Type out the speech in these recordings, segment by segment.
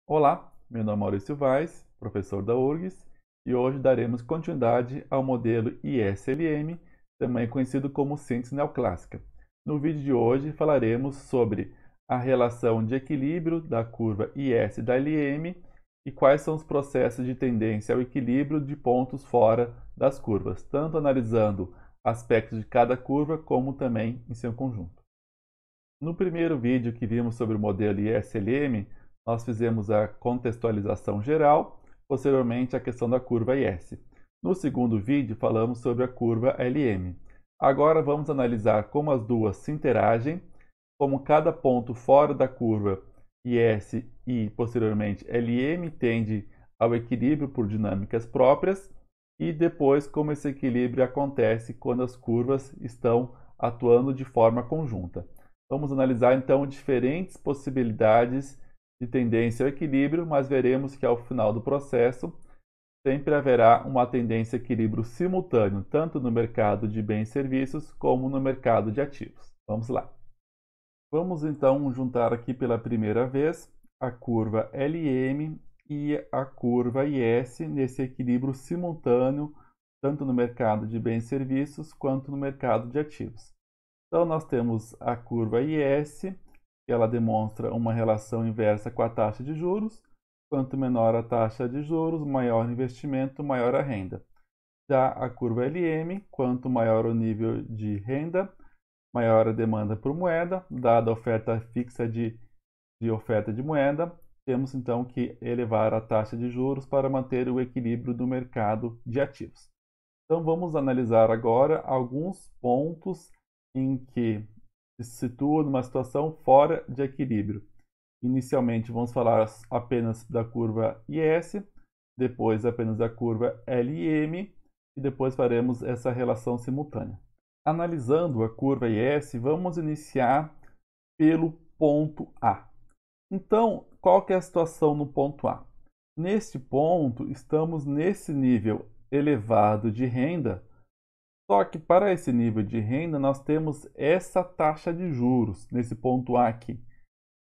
Olá, meu nome é Maurício Vaz, professor da URGS, e hoje daremos continuidade ao modelo ISLM, também conhecido como síntese neoclássica. No vídeo de hoje falaremos sobre a relação de equilíbrio da curva IS da LM e quais são os processos de tendência ao equilíbrio de pontos fora das curvas, tanto analisando aspectos de cada curva como também em seu conjunto. No primeiro vídeo que vimos sobre o modelo ISLM, nós fizemos a contextualização geral, posteriormente a questão da curva IS. No segundo vídeo, falamos sobre a curva LM. Agora vamos analisar como as duas se interagem, como cada ponto fora da curva IS e, posteriormente, LM tende ao equilíbrio por dinâmicas próprias e depois como esse equilíbrio acontece quando as curvas estão atuando de forma conjunta. Vamos analisar então diferentes possibilidades de tendência ao equilíbrio, mas veremos que ao final do processo sempre haverá uma tendência a equilíbrio simultâneo, tanto no mercado de bens e serviços como no mercado de ativos. Vamos lá. Vamos então juntar aqui pela primeira vez a curva LM e a curva IS nesse equilíbrio simultâneo, tanto no mercado de bens e serviços quanto no mercado de ativos. Então, nós temos a curva IS, que ela demonstra uma relação inversa com a taxa de juros. Quanto menor a taxa de juros, maior o investimento, maior a renda. Já a curva LM, quanto maior o nível de renda, maior a demanda por moeda, dada a oferta fixa de oferta de moeda, temos então que elevar a taxa de juros para manter o equilíbrio do mercado de ativos. Então, vamos analisar agora alguns pontos em que se situa numa situação fora de equilíbrio. Inicialmente vamos falar apenas da curva IS, depois apenas da curva LM e depois faremos essa relação simultânea. Analisando a curva IS, vamos iniciar pelo ponto A. Então, qual que é a situação no ponto A? Neste ponto, estamos nesse nível elevado de renda. Só que para esse nível de renda, nós temos essa taxa de juros, nesse ponto A aqui.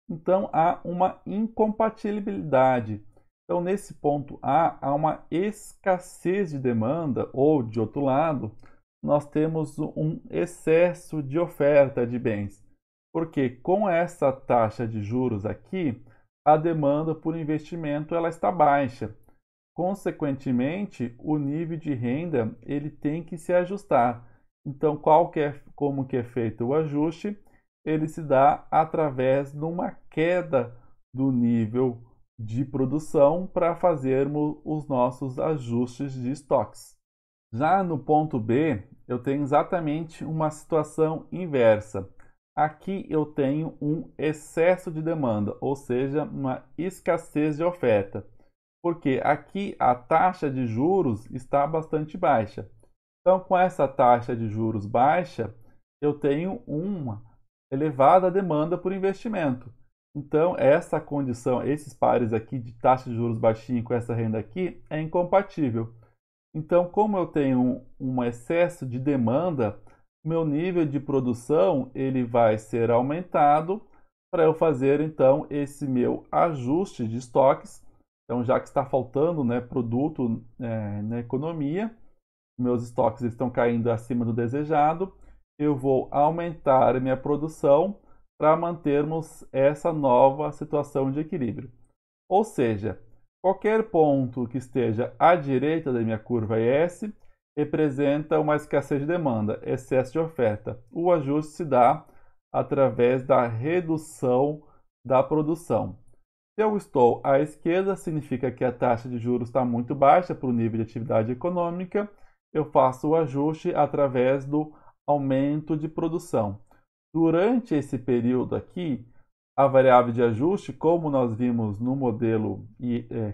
Então, há uma incompatibilidade. Então, nesse ponto A, há uma escassez de demanda, ou, de outro lado, nós temos um excesso de oferta de bens. Porque com essa taxa de juros aqui, a demanda por investimento ela está baixa. Consequentemente, o nível de renda ele tem que se ajustar. Então, como que é feito o ajuste? Ele se dá através de uma queda do nível de produção para fazermos os nossos ajustes de estoques. Já no ponto B, eu tenho exatamente uma situação inversa. Aqui eu tenho um excesso de demanda, ou seja, uma escassez de oferta, porque aqui a taxa de juros está bastante baixa. Então, com essa taxa de juros baixa, eu tenho uma elevada demanda por investimento. Então, essa condição, esses pares aqui de taxa de juros baixinha com essa renda aqui, é incompatível. Então, como eu tenho um excesso de demanda, meu nível de produção ele vai ser aumentado para eu fazer então esse meu ajuste de estoques. Então, já que está faltando produto na economia, meus estoques estão caindo acima do desejado, eu vou aumentar a minha produção para mantermos essa nova situação de equilíbrio. Ou seja, qualquer ponto que esteja à direita da minha curva S representa uma escassez de demanda, excesso de oferta. O ajuste se dá através da redução da produção. Se eu estou à esquerda, significa que a taxa de juros está muito baixa para o nível de atividade econômica. Eu faço o ajuste através do aumento de produção. Durante esse período aqui, a variável de ajuste, como nós vimos no modelo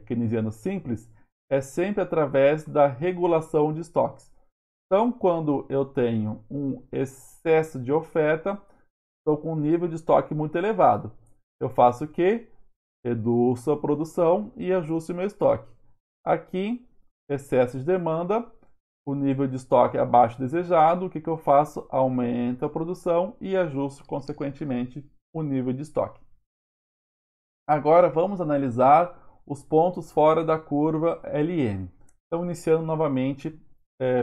keynesiano simples, é sempre através da regulação de estoques. Então, quando eu tenho um excesso de oferta, estou com um nível de estoque muito elevado. Eu faço o quê? Reduzo a produção e ajusto o meu estoque. Aqui, excesso de demanda, o nível de estoque é abaixo do desejado, o que eu faço? Aumento a produção e ajusto, consequentemente, o nível de estoque. Agora, vamos analisar os pontos fora da curva LM. Então, iniciando novamente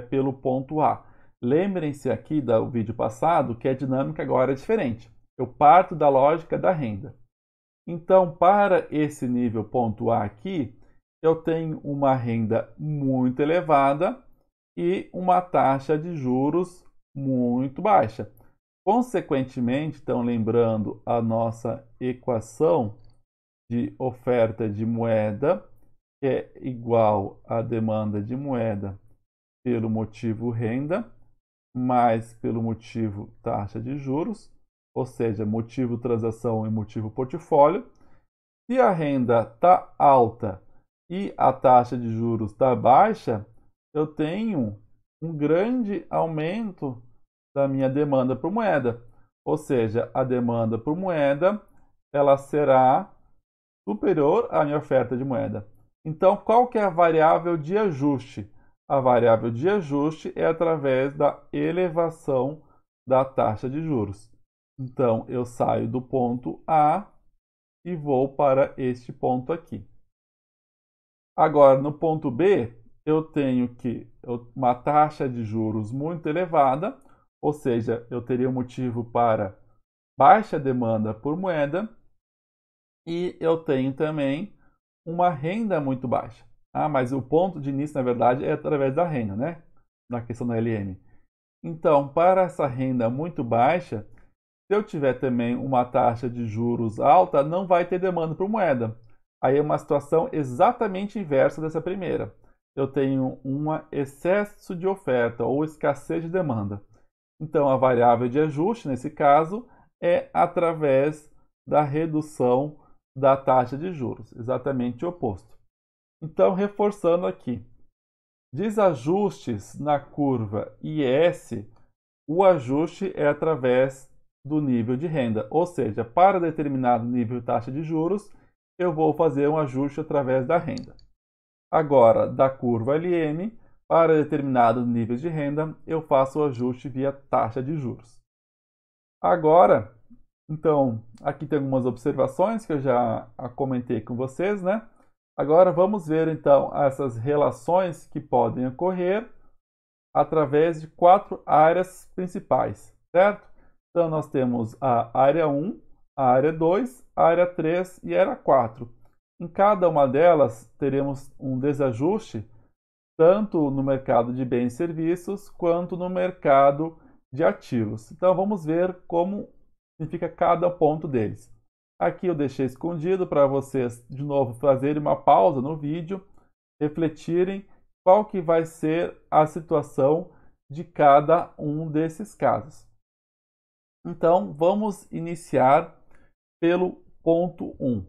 pelo ponto A. Lembrem-se aqui do vídeo passado que a dinâmica agora é diferente. Eu parto da lógica da renda. Então, para esse nível ponto A aqui, eu tenho uma renda muito elevada e uma taxa de juros muito baixa. Consequentemente, então, lembrando a nossa equação de oferta de moeda, que é igual à demanda de moeda pelo motivo renda, mais pelo motivo taxa de juros, ou seja, motivo transação e motivo portfólio. Se a renda está alta e a taxa de juros está baixa, eu tenho um grande aumento da minha demanda por moeda. Ou seja, a demanda por moeda ela será superior à minha oferta de moeda. Então, qual que é a variável de ajuste? A variável de ajuste é através da elevação da taxa de juros. Então, eu saio do ponto A e vou para este ponto aqui. Agora, no ponto B, eu tenho uma taxa de juros muito elevada, ou seja, eu teria um motivo para baixa demanda por moeda, e eu tenho também uma renda muito baixa. Mas o ponto de início, na verdade, é através da renda, né? Na questão da LM. Então, para essa renda muito baixa, se eu tiver também uma taxa de juros alta, não vai ter demanda por moeda. Aí é uma situação exatamente inversa dessa primeira. Eu tenho um excesso de oferta ou escassez de demanda. Então, a variável de ajuste, nesse caso, é através da redução da taxa de juros, exatamente o oposto. Então, reforçando aqui, desajustes na curva IS, o ajuste é através do nível de renda, ou seja, para determinado nível de taxa de juros, eu vou fazer um ajuste através da renda. Agora, da curva LM, para determinados níveis de renda, eu faço o ajuste via taxa de juros. Agora, então, aqui tem algumas observações que eu já comentei com vocês, né? Agora vamos ver então essas relações que podem ocorrer através de 4 áreas principais, certo? Então nós temos a área 1, a área 2, a área 3 e a área 4. Em cada uma delas teremos um desajuste tanto no mercado de bens e serviços quanto no mercado de ativos. Então vamos ver como significa cada ponto deles. Aqui eu deixei escondido para vocês, de novo, fazerem uma pausa no vídeo, refletirem qual que vai ser a situação de cada um desses casos. Então, vamos iniciar pelo ponto 1.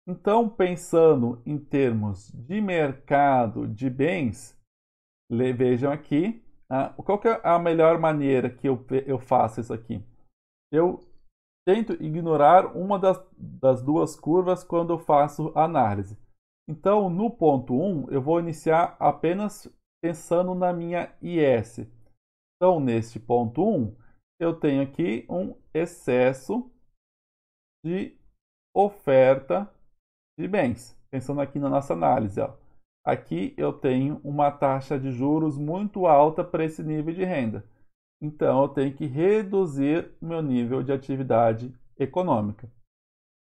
Então, pensando em termos de mercado de bens, vejam aqui, qual que é a melhor maneira que eu faço isso aqui? Eu tento ignorar uma das duas curvas quando eu faço análise. Então, no ponto 1, eu vou iniciar apenas pensando na minha IS. Então, neste ponto 1, eu tenho aqui um excesso de oferta de bens. Pensando aqui na nossa análise, ó. Aqui eu tenho uma taxa de juros muito alta para esse nível de renda. Então, eu tenho que reduzir o meu nível de atividade econômica.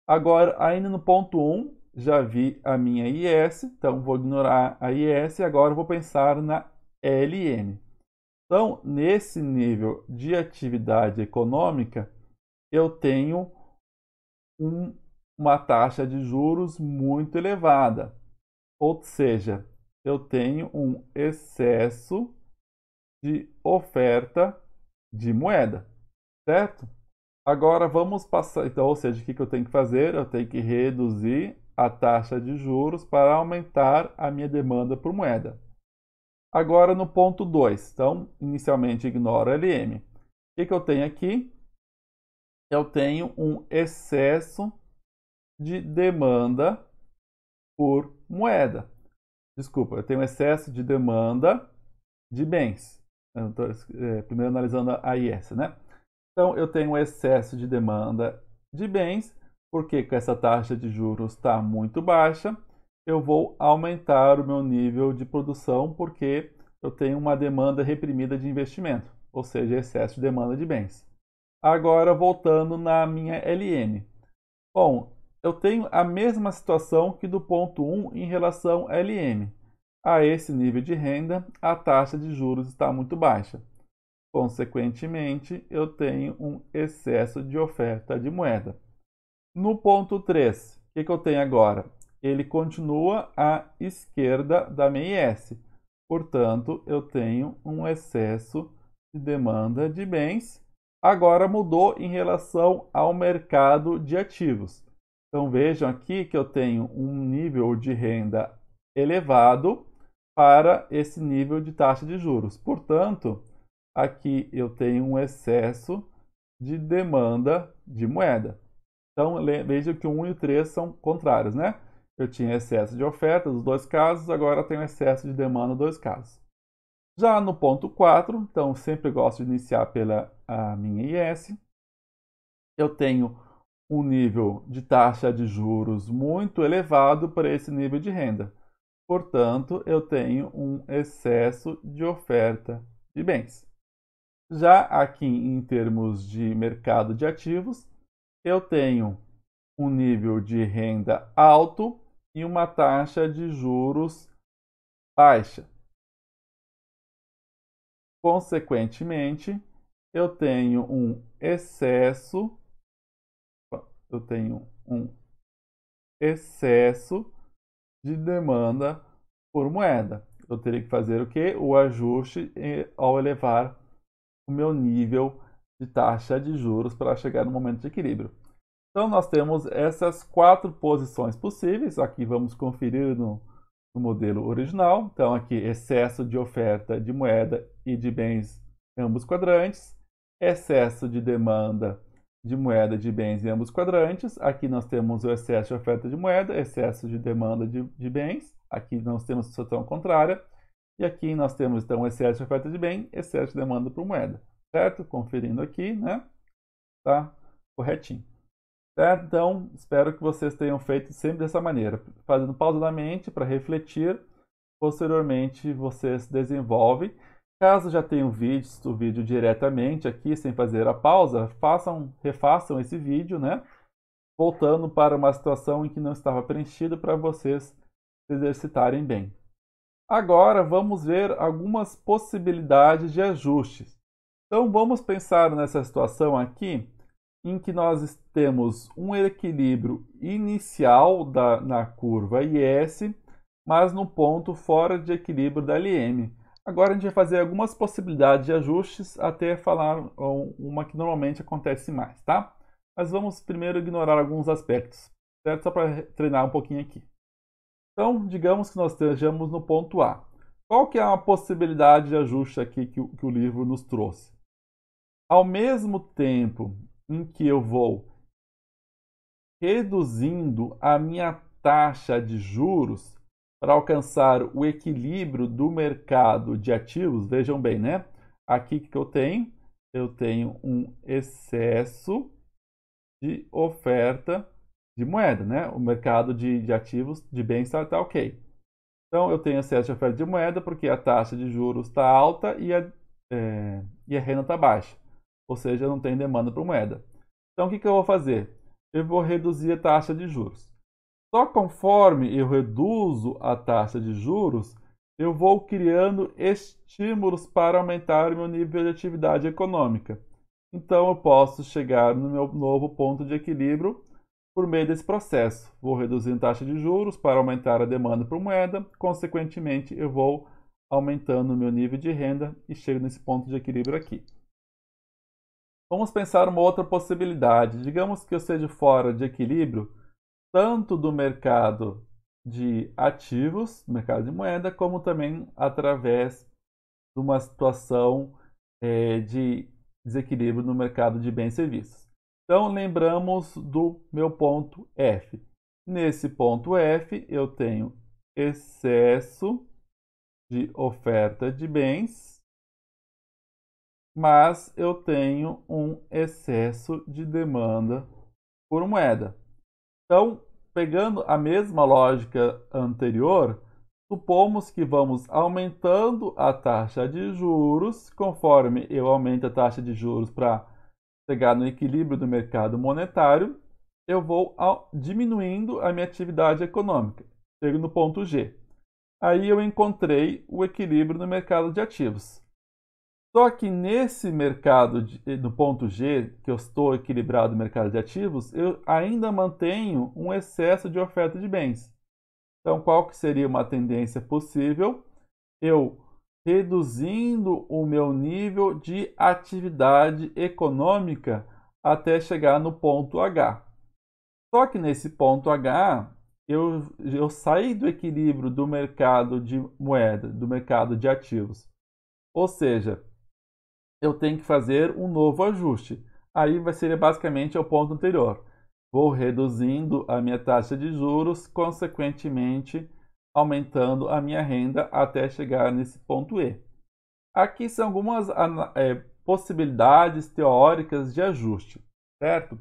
Agora, ainda no ponto 1, já vi a minha IS, então vou ignorar a IS e agora vou pensar na LM. Então, nesse nível de atividade econômica, eu tenho uma taxa de juros muito elevada. Ou seja, eu tenho um excesso de oferta de moeda, certo? Agora vamos passar, então, ou seja, o que eu tenho que fazer? Eu tenho que reduzir a taxa de juros para aumentar a minha demanda por moeda. Agora no ponto 2, então, inicialmente ignoro LM. O que eu tenho aqui? Eu tenho um excesso de demanda por moeda. Desculpa, eu tenho excesso de demanda de bens. Eu estou primeiro analisando a IS, né? Então, eu tenho excesso de demanda de bens, porque essa taxa de juros está muito baixa, eu vou aumentar o meu nível de produção porque eu tenho uma demanda reprimida de investimento, ou seja, excesso de demanda de bens. Agora, voltando na minha LM. Bom, eu tenho a mesma situação que do ponto 1 em relação a LM. A esse nível de renda, a taxa de juros está muito baixa. Consequentemente, eu tenho um excesso de oferta de moeda. No ponto 3, o que eu tenho agora? Ele continua à esquerda da minha IS. Portanto, eu tenho um excesso de demanda de bens. Agora mudou em relação ao mercado de ativos. Então vejam aqui que eu tenho um nível de renda elevado para esse nível de taxa de juros. Portanto, aqui eu tenho um excesso de demanda de moeda. Então, veja que o 1 e o 3 são contrários, né? Eu tinha excesso de oferta nos dois casos, agora eu tenho excesso de demanda nos dois casos. Já no ponto 4, então sempre gosto de iniciar pela a minha IS, eu tenho um nível de taxa de juros muito elevado para esse nível de renda. Portanto, eu tenho um excesso de oferta de bens. Já aqui em termos de mercado de ativos, eu tenho um nível de renda alto e uma taxa de juros baixa. Consequentemente, eu tenho um excesso de demanda por moeda. Eu teria que fazer o quê? O ajuste ao elevar o meu nível de taxa de juros para chegar no momento de equilíbrio. Então, nós temos essas 4 posições possíveis. Aqui vamos conferir no modelo original. Então, aqui, excesso de oferta de moeda e de bens em ambos quadrantes. Excesso de demanda de moeda e de bens em ambos quadrantes. Aqui nós temos o excesso de oferta de moeda, excesso de demanda de bens. Aqui nós temos a situação contrária. E aqui nós temos, então, excesso de oferta de bem, excesso de demanda por moeda. Certo? Conferindo aqui, né? Tá corretinho. Certo? Então, espero que vocês tenham feito sempre dessa maneira, fazendo pausadamente para refletir. Posteriormente, vocês desenvolvem. Caso já tenham visto o vídeo diretamente aqui, sem fazer a pausa, refaçam esse vídeo, né? Voltando para uma situação em que não estava preenchido para vocês se exercitarem bem. Agora, vamos ver algumas possibilidades de ajustes. Então, vamos pensar nessa situação aqui, em que nós temos um equilíbrio inicial na curva IS, mas no ponto fora de equilíbrio da LM. Agora a gente vai fazer algumas possibilidades de ajustes até falar uma que normalmente acontece mais, tá? Mas vamos primeiro ignorar alguns aspectos, certo? Só para treinar um pouquinho aqui. Então, digamos que nós estejamos no ponto A. Qual que é a possibilidade de ajuste aqui que o livro nos trouxe? Ao mesmo tempo em que eu vou reduzindo a minha taxa de juros para alcançar o equilíbrio do mercado de ativos, vejam bem, né? Aqui que eu tenho? Eu tenho um excesso de oferta de moeda, né? O mercado de ativos de bens está ok. Então, eu tenho excesso de oferta de moeda porque a taxa de juros está alta e a renda está baixa. Ou seja, eu não tenho demanda por moeda. Então, o que eu vou fazer? Eu vou reduzir a taxa de juros. Só conforme eu reduzo a taxa de juros, eu vou criando estímulos para aumentar o meu nível de atividade econômica. Então, eu posso chegar no meu novo ponto de equilíbrio por meio desse processo. Vou reduzindo a taxa de juros para aumentar a demanda por moeda, consequentemente, eu vou aumentando o meu nível de renda e chego nesse ponto de equilíbrio aqui. Vamos pensar uma outra possibilidade. Digamos que eu seja fora de equilíbrio, tanto do mercado de ativos, mercado de moeda, como também através de uma situação de desequilíbrio no mercado de bens e serviços. Então, lembramos do meu ponto F. Nesse ponto F, eu tenho excesso de oferta de bens, mas eu tenho um excesso de demanda por moeda. Então, pegando a mesma lógica anterior, supomos que vamos aumentando a taxa de juros, conforme eu aumento a taxa de juros para chegar no equilíbrio do mercado monetário, eu vou diminuindo a minha atividade econômica. Chego no ponto G. Aí eu encontrei o equilíbrio no mercado de ativos. Só que nesse mercado, no ponto G, que eu estou equilibrado no mercado de ativos, eu ainda mantenho um excesso de oferta de bens. Então, qual que seria uma tendência possível? Eu reduzindo o meu nível de atividade econômica até chegar no ponto H. Só que nesse ponto H, eu saí do equilíbrio do mercado de moeda, do mercado de ativos. Ou seja, eu tenho que fazer um novo ajuste. Aí vai ser basicamente o ponto anterior. Vou reduzindo a minha taxa de juros, consequentemente aumentando a minha renda até chegar nesse ponto E. Aqui são algumas possibilidades teóricas de ajuste, certo?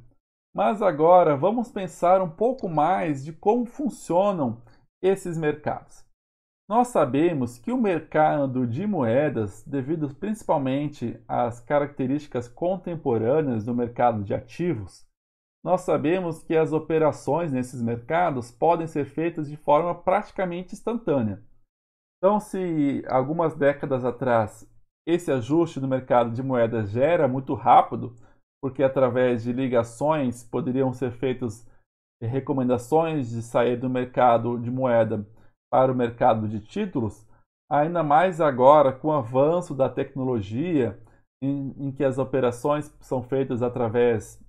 Mas agora vamos pensar um pouco mais de como funcionam esses mercados. Nós sabemos que o mercado de moedas, devido principalmente às características contemporâneas do mercado de ativos, nós sabemos que as operações nesses mercados podem ser feitas de forma praticamente instantânea. Então, se algumas décadas atrás esse ajuste no mercado de moedas já era muito rápido, porque através de ligações poderiam ser feitas recomendações de sair do mercado de moeda para o mercado de títulos, ainda mais agora com o avanço da tecnologia, em que as operações são feitas através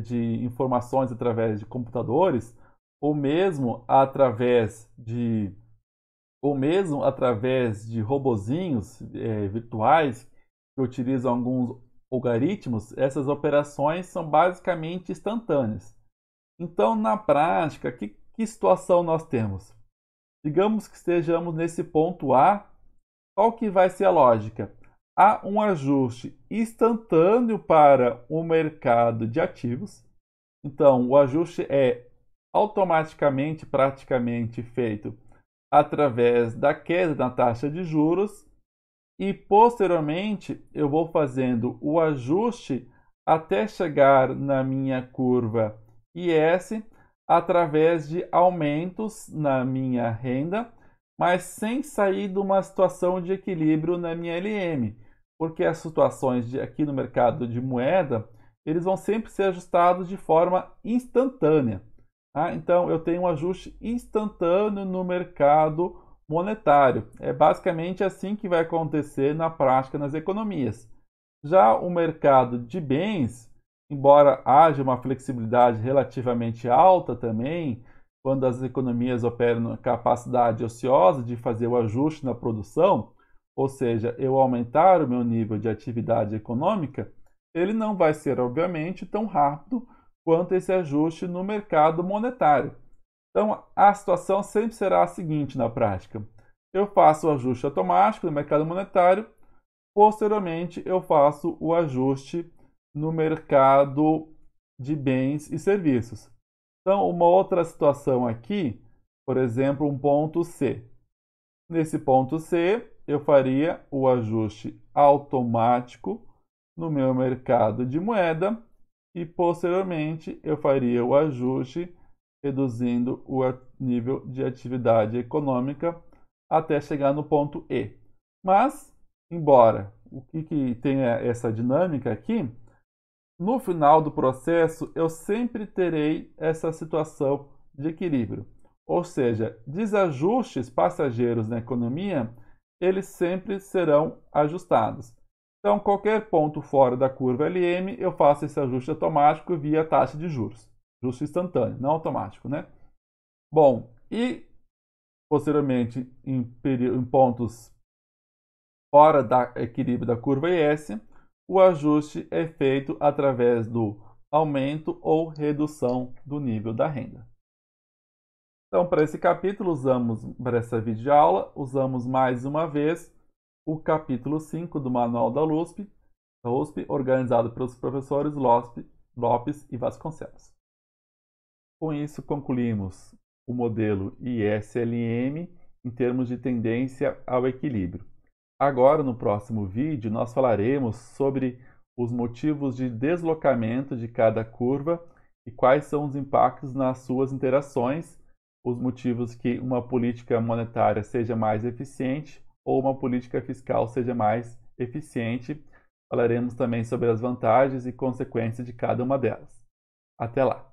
de informações através de computadores, ou mesmo através de robozinhos virtuais que utilizam alguns algoritmos, essas operações são basicamente instantâneas. Então, na prática, que situação nós temos? Digamos que estejamos nesse ponto A, qual que vai ser a lógica? Há um ajuste instantâneo para o mercado de ativos. Então, o ajuste é automaticamente, praticamente feito através da queda na taxa de juros e posteriormente eu vou fazendo o ajuste até chegar na minha curva IS através de aumentos na minha renda, mas sem sair de uma situação de equilíbrio na minha LM, porque as situações aqui no mercado de moeda, eles vão sempre ser ajustados de forma instantânea. Tá? Então, eu tenho um ajuste instantâneo no mercado monetário. É basicamente assim que vai acontecer na prática nas economias. Já o mercado de bens, embora haja uma flexibilidade relativamente alta também, quando as economias operam na capacidade ociosa de fazer o ajuste na produção, ou seja, eu aumentar o meu nível de atividade econômica, ele não vai ser, obviamente, tão rápido quanto esse ajuste no mercado monetário. Então, a situação sempre será a seguinte na prática. Eu faço o ajuste automático no mercado monetário, posteriormente eu faço o ajuste no mercado de bens e serviços. Então, uma outra situação aqui, por exemplo, um ponto C. Nesse ponto C, eu faria o ajuste automático no meu mercado de moeda e, posteriormente, eu faria o ajuste reduzindo o nível de atividade econômica até chegar no ponto E. Mas, embora o que tenha essa dinâmica aqui, no final do processo eu sempre terei essa situação de equilíbrio. Ou seja, desajustes passageiros na economia, eles sempre serão ajustados. Então, qualquer ponto fora da curva LM, eu faço esse ajuste automático via taxa de juros. Ajuste instantâneo, não automático, né? Bom, e posteriormente em pontos fora do equilíbrio da curva IS, o ajuste é feito através do aumento ou redução do nível da renda. Então, para esse capítulo, para essa videoaula, usamos mais uma vez o capítulo 5 do Manual da USP, organizado pelos professores Lopes e Vasconcelos. Com isso, concluímos o modelo ISLM em termos de tendência ao equilíbrio. Agora, no próximo vídeo, nós falaremos sobre os motivos de deslocamento de cada curva e quais são os impactos nas suas interações, os motivos que uma política monetária seja mais eficiente ou uma política fiscal seja mais eficiente. Falaremos também sobre as vantagens e consequências de cada uma delas. Até lá!